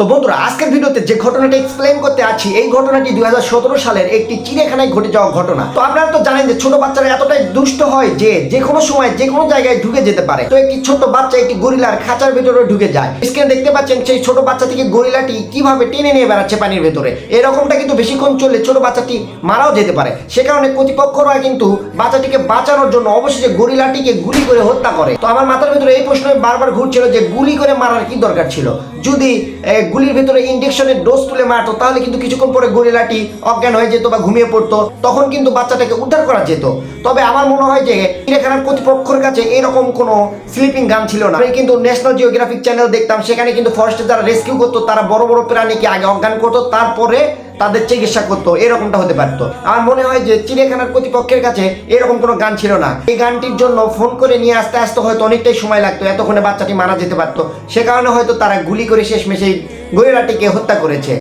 তো বন্ধুরা, আজকের ভিডিওতে যে ঘটনাটা এক্সপ্লেইন করতে আছি, এই ঘটনাটি 2017 সালের একটি চিড়িয়াখানায় ঘটে যাওয়া ঘটনা। তো আপনারা তো জানেন যে ছোট বাচ্চারা এতটাই দুষ্ট হয় যে কোনো সময় যে কোনো জায়গায় ঢুকে যেতে পারে। তো একটি ছোট বাচ্চা একটি গরিলার খাঁচার ভেতরে ঢুকে যায়। স্ক্রিনে দেখতে পাচ্ছেন সেই ছোট বাচ্চা থেকে গরিলাটি কিভাবে টেনে নিয়ে বেড়াচ্ছে পানির ভেতরে। এরকমটা কিন্তু বেশিক্ষণ চললে ছোট বাচ্চাটি মারাও যেতে পারে। সে কারণে কর্তৃপক্ষরা কিন্তু বাচ্চাটিকে বাঁচানোর জন্য অবশেষে গরিলাটিকে গুলি করে হত্যা করে। তো আমার মাথার ভেতরে এই প্রশ্ন বারবার ঘুরছিল যে গুলি করে মারার কি দরকার ছিল? যদি গুলির ভেতরে ইনজেকশনের ডোজ তুলে মারতো তাহলে কিন্তু কিছুক্ষণ পরে গরিলাটি অজ্ঞান হয়ে যেত বা ঘুমিয়ে পড়তো, তখন কিন্তু বাচ্চাটাকে উদ্ধার করা যেত। তবে আমার মনে হয় যে চিড়িয়াখানার কর্তৃপক্ষের কাছে এরকম কোনো স্লিপিং গান ছিল না। আমি কিন্তু ন্যাশনাল জিওগ্রাফিক চ্যানেল দেখতাম, সেখানে কিন্তু ফরেস্টে যারা রেস্কিউ করতো তারা বড় বড় প্রাণীকে আগে অজ্ঞান করতো, তারপরে তাদের চিকিৎসা করতো। এরকমটা হতে পারতো। আমার মনে হয় যে চিড়িয়াখানার কর্তৃপক্ষের কাছে এরকম কোনো গান ছিল না। এই গানটির জন্য ফোন করে নিয়ে আসতে আসতে হয়তো অনেকটাই সময় লাগতো, এতক্ষণে বাচ্চাটি মারা যেতে পারতো। সে কারণে হয়তো তারা গুলি করে শেষমেশ এই গরিলাটিকে হত্যা করেছে।